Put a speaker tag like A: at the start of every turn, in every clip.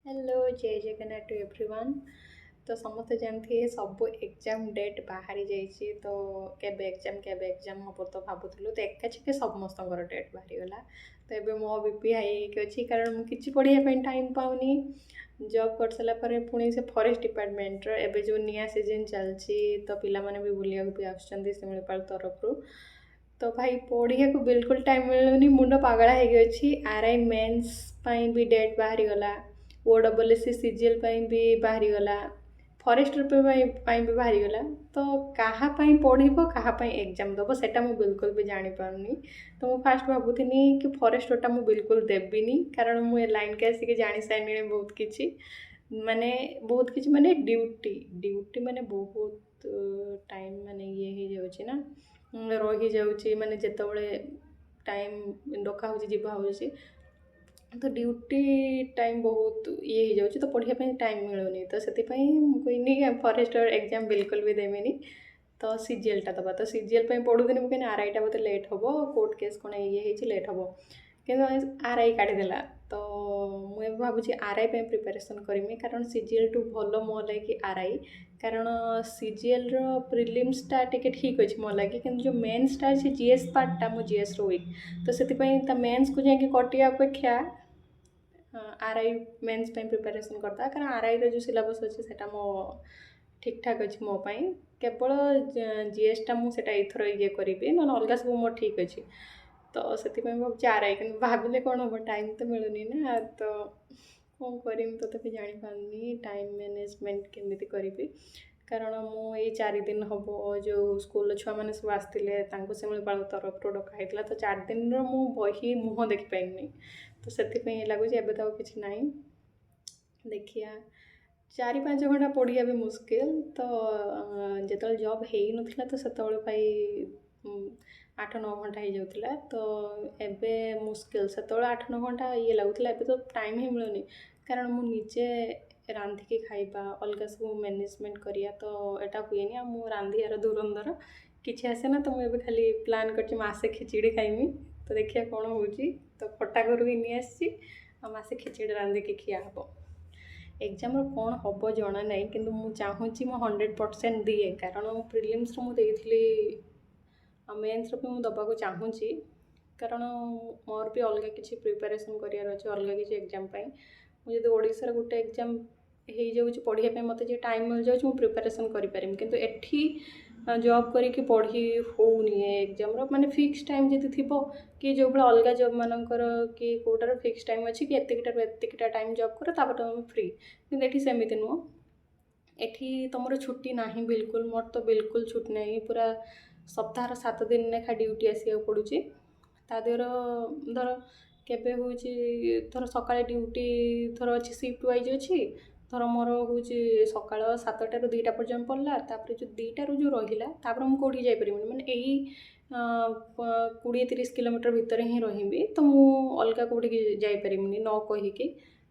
A: Hello जय Jagannath to everyone. तो समस्ते जानते सब एग्जाम डेट बाहरी जाइए तो केबे एग्जाम हम तो भावुलु तो एकाचिके समस्त डेट बाहरी गला। तो ये मो बीपी हाई अच्छी कारण मुझे पढ़ाई टाइम पाऊनी। जॉब कर सारापर पुणी से फॉरेस्ट डिपार्टमेंट एबे जो निया सीजन चलती तो पिला माने भी बुलिया भी आसपाल तरफ तो भाई पढ़िया को बिल्कुल टाइम मिलूनी। मुंड पागला हो आरआई मेन्स भी डेट बाहरी गला। OSSC सीजीएल भी बाहरी गला। फॉरेस्टर भी बाहरी गला। तो कहाँ पढ़ो कहाँ एग्जाम दब सेटा मु बिल्कुल भी जानी पारुनी। तो मुझे फास्ट भावुनी कि फॉरेस्टरटा मु बिल्कुल देविनी कारण मुझे लाइन के आसिक जानी सारे बहुत किसी माने माने ड्यूटी ड्यूटी माने बहुत टाइम माने ये हो जाए ना रही जाऊँगी माने जिते टाइम डका हो तो ड्यूटी टाइम बहुत ये हो जाऊँगी तो पढ़ाई टाइम मिलूनी। तो से कहनी फॉरेस्टर एग्जाम बिल्कुल भी देविनी। तो सीजीएलटा दबा तो सीजीएल पढ़ुनी मुझे आरआईटा मत लेट हम कोर्ट केस कौन ये लेट हम कि आरआई काढ़ीदेला। तो मुझे भावुँ आरआई प्रिपरेशन करमी कारण सीजीएल टू भल मो लगे आरआई कारण सीजीएल प्रिलिम्सटा टिके ठीक अच्छे मो लगे कि जो मेन्सटा अच्छे जीएस पार्टा मो जीएस वीक तो से मेन्स को जाकि कटिया अपेक्षा आरआई मेन्स प्रिपरेशन करता कारण आरआई जो सिलेबस अच्छे से मो ठीक ठाक अच्छे मोपाई केवल जीएसटा मुझे एथर ये करी ना अलग सब मोर ठीक अच्छे। तो से भाव आरआई कि भाविले कौन हम टाइम तो मिलूनी ना तो कौन करी तो भी जापानी टाइम मैनेजमेंट केमी करी कारण मुझे 4 दिन हम जो स्कूल छुआ मैंने सब आसते शिमिपाल तरफ डकाई तो 4 दिन मु बही मुह देखी पाइनी। तो से लगुच एवं तो किसी ना देखिया 4-5 घंटा पढ़िया भी मुस्किल। तो जो जॉब हो ना तो से 8-9 घंटा हो जाता तो एबे मुस्किल से 8-9 घंटा ये लगुला एबे तो टाइम ही मिलूनी कारण मु निजे रांधिकी खाइबा अलग सब मैनेजमेंट करिया तो एटा हुए नहीं मु रांधियार धुरंधर किसी आसे ना। तो मुझे खाली प्लान कर मासे खिचड़ी खाइमी तो देखिए कौन हो तो खटा घर ही नहीं आसी मासे खिचड़ी रांधिकी खिया हम एग्जाम कौन हम जना ना कि चाहूँगी मो 100% दिए कारण प्रिलिम्स मुझे मेन्स भी दबाक चाहूँगी कारण मोर भी अलग किसी प्रिपेरेसन करार अच्छे अलग किसी एग्जाम मुझे ओडार गोटे एग्जाम हो जाऊँ पढ़ाई मत टाइम मिल जाऊँ प्रिपेरेसन करें किंतु एठी जॉब करके पढ़ी होनी एग्जाम माने फिक्स टाइम जब थी कि जो भाई अलग जॉब मानकर कि कौटार फिक्स टाइम अच्छी कि एतिकटा टाइम जॉब कर तुम फ्री कि सेमती नुह एठी तुम छुट्टी ना बिल्कुल मोर तो बिल्कुल छुट्टी ना पूरा सप्ताह 7 दिन लेखा ड्यूटी आसा पड़ुची तादेर धर केबे हूँ थर सकाଳେ ड्यूटी थर अच्छी सिफ्ट वाइज अच्छी थर मोर हूँ सकाळ 7टा ରୁ 2ଟା पर्यंत पड़ला तापर जो 2टा ରୁ जो रहिला तापर मु कोठी जाई परिबनी माने एही 20-30 किलोमीटर भितर ही रहिबी तो मु अलगा कोठी जाई परिबनी न कहिकी।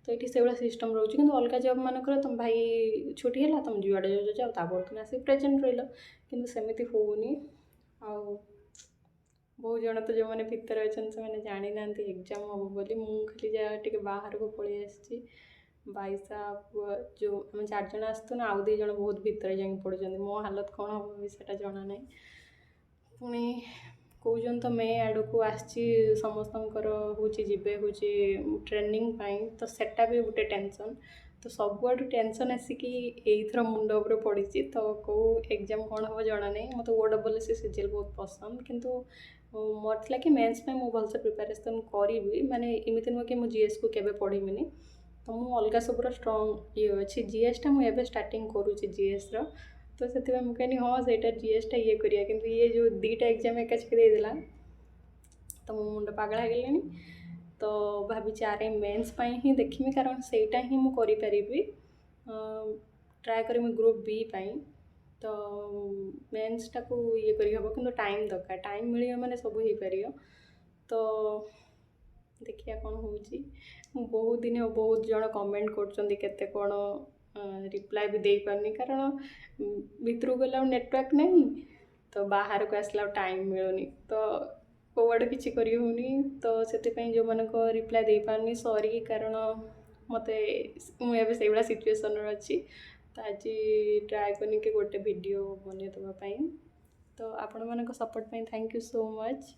A: तो ये से भाया सिस्टम रोचे कि अलग जॉब मानक तुम भाई छुट्टी है तुम जुआड़े जाओ तापर तुम आस प्रेजेंट रही कि सेमती होनी आउ बहुत जन तो जो मैंने भितर अच्छा से जानी ना एग्जाम हम बोली मु खाली जहाँ टे बाहर को पलि आसी भाई साहब जो आम 4 जन आसतु ना आउ 2 जन बहुत भितर जा पड़े मो हालत कौन हम भी से जाना ना पुणी कौन तो मे आड़ को आसी समस्त हूँ जीवे हूँ ट्रेनिंग तो सेटा भी गोटे टेंशन तो सबुआड़ टेंशन आसिकी एथर मुंड उपर पड़ी तो कौ एग्जाम कौन हम जना नहीं मत OSSC सीजीएल बहुत पसंद किंतु मोर थी कि मेन्स में मुझे भलसे प्रिपेरेसन करी माने इमिति नुह कि जीएस को केबे पढ़ीमिनी तो मुझे अलग सबूर स्ट्रंग ये अच्छी जीएसटा मुझे स्टार्टिंग करुँची जीएस तो से कहनी हाँ से जीएसटा ये करिया किंतु ये जो 2टा एग्जाम एकाचके देदेला तो मो मुंड पागला हो गलानी। तो भाभी आरआई मेन्स ही देखी कारण सेटा ही मुझे ट्राए करी ग्रुप बी तो मेन्सटा को ये करी हम कि टाइम दरकार टाइम मिले मैंने सब हो पार तो देखिए कौन हो बहुत दिन बहुत जन कमेंट करते कौन रिप्लाई भी दे पारनी कारण भितर गला नेटवर्क नहीं तो बाहर को आसला टाइम मिलूनी तो कौड़ किसी करी होनी तो से जो मन रिप्लाई दे पारनी सॉरी कारण ମୋତେ ମୁଁ ଏବେ ସେଇଭଳିଆ ସିଚୁଏସନ୍ରେ ଅଛି। ତ ଆଜି ଟ୍ରାଏ କଲି କି ଗୋଟେ ଭିଡ଼ିଓ ବନେଇଦେବା ପାଇଁ। ତ ଆପଣମାନଙ୍କ ସପୋର୍ଟ ପାଇଁ ଥ୍ୟାଙ୍କ ୟୁ ସୋ ମଚ୍।